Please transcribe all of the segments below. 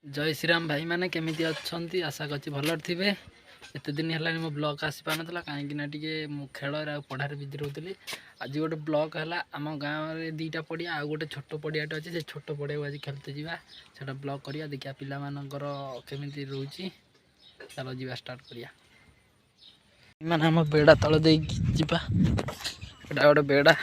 जय श्रीराम भाई मैंने केमिति अच्छी आशा करछि भल थे। एत दिन है मो ब्लॉग आसी पार ना कहीं खेल पढ़ार बिजी रोली। आज गोटे ब्लॉग है आम गाँव में दीटा पड़िया आ गोटे छोट पड़ियाटे अच्छे से छोट पड़िया आज खेलते जावा ब्लॉग करिया देखिया पिला मानकर केमिति रोची। चलो जी स्टार्ट करिया। माने आम बेड़ा तल दे जा गोटे बेड़ा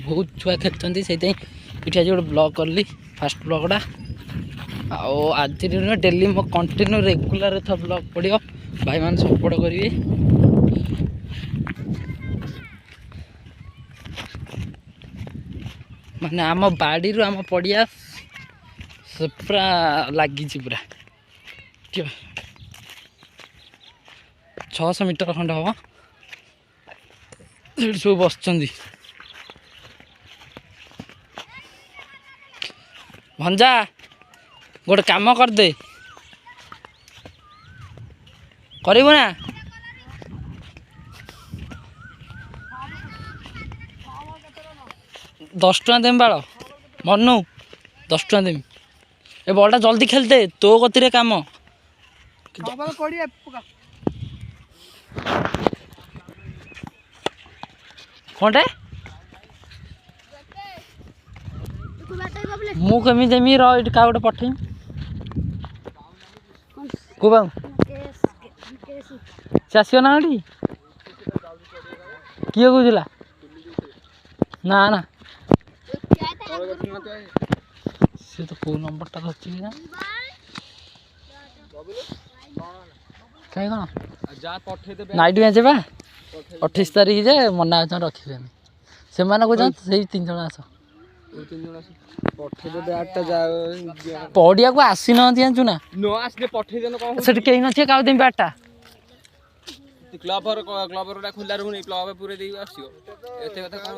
बहुत छुआ खेलते से आज गोटे ब्लॉग कली फास्ट ब्लॉगटा आज डेली मो कंटिन्यू रेगुलर ब्लॉग पड़ो भाई मान सपोर्ट करेंगे। माने आम बाड़ी रू आम पड़िया पूरा लगी पूरा 600 मीटर खंड हम सब बस भंजा गोटे काम करदे करू ना 10 टଙ୍କା देम बाल मनु 10 टଙ୍କା देम ए बॉलटा जल्दी खेलते तो गति काम कौटे मुझे देमी रही क्या गोटे पठे को से आसो ना किए कौला ना ना सी तो कौ नंबर धरती ना कहीं कौन नाइट मैच बा 28 तारीख जे मना रखिए से से 3 जन आस पड़िया को आसी ना जानचु ना कहीं नथिए का बैटा क्लबर क्लबर खुला रहूनी क्लब पूरे दे आसियो एते कथा का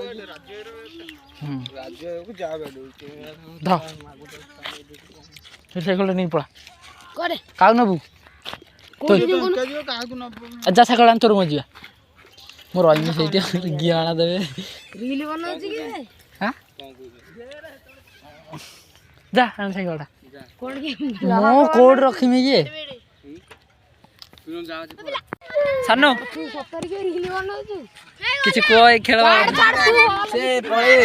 राज्य को जा बेडू ध फिर साइकिल नहीं पड़ा करे काउ नबू तो का को न जा साइकिल आन तोर मजिया मो रही सेठी गियाना देबे रील बना छी के हां जा आन साइकिलटा कोड के मो कोड रखिमी ये सानो किसी को खेल से पड़े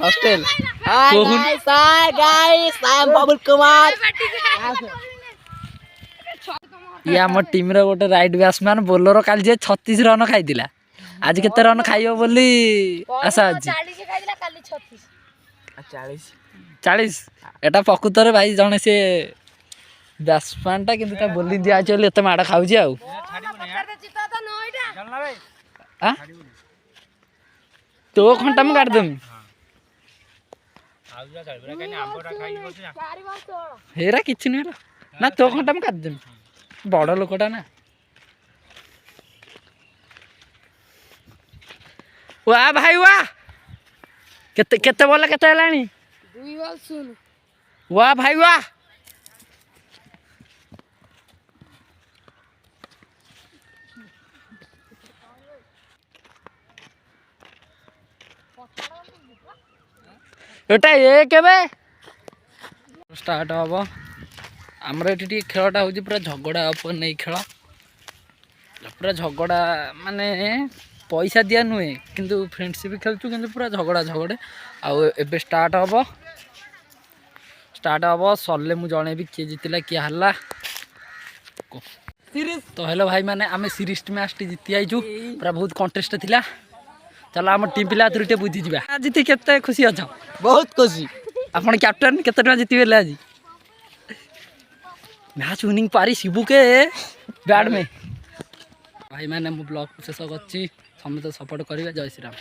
हॉस्टल बबुल कुमार ये आम टीम रे गोटे राइट बैट्समैन बोलर काल जे 36 रन खाइदिला आज केते रन खाइयो बोली आशा अछि 40 एटा प्रकृत रे भाई जने से बैट्समैन टा किंतु बोलिंग दिया चले एते माड़ खाउजी आ तो घंटा में काट देम हेरा किछि नहीं ना तो घंटा में काट देम बड़ लोकटा ना वाह भाई वाह केते केते बोला केते हलानी 2 बॉल सुन वाह भाई वाह एटा ये केबे स्टार्ट हम आमर ये खेलटा हूँ पूरा झगड़ा उपर नहीं खेल पूरा झगड़ा माने पैसा दिया नुहे किंतु फ्रेंडशिप खेलचु किंतु पूरा झगड़ा झगड़े आबे स्टार्ट हम सरले मुझे जनइबी किए जीतला किए हारला तो हेलो भाई मैंने आम सीरीज मैच टी जीति आईचु पूरा बहुत कंटेस्ट थिला। चलो आम टीम पिला टे बुझी जा जीति केते खुशी अच्छा बहुत खुशी आपन कैप्टन केते टका जीतिबे आज मैच विनिंग पारी शिबू के बैट में भाई मैंने मो ब्लॉग शेष कर सपोर्ट करेंगे। जय श्री राम।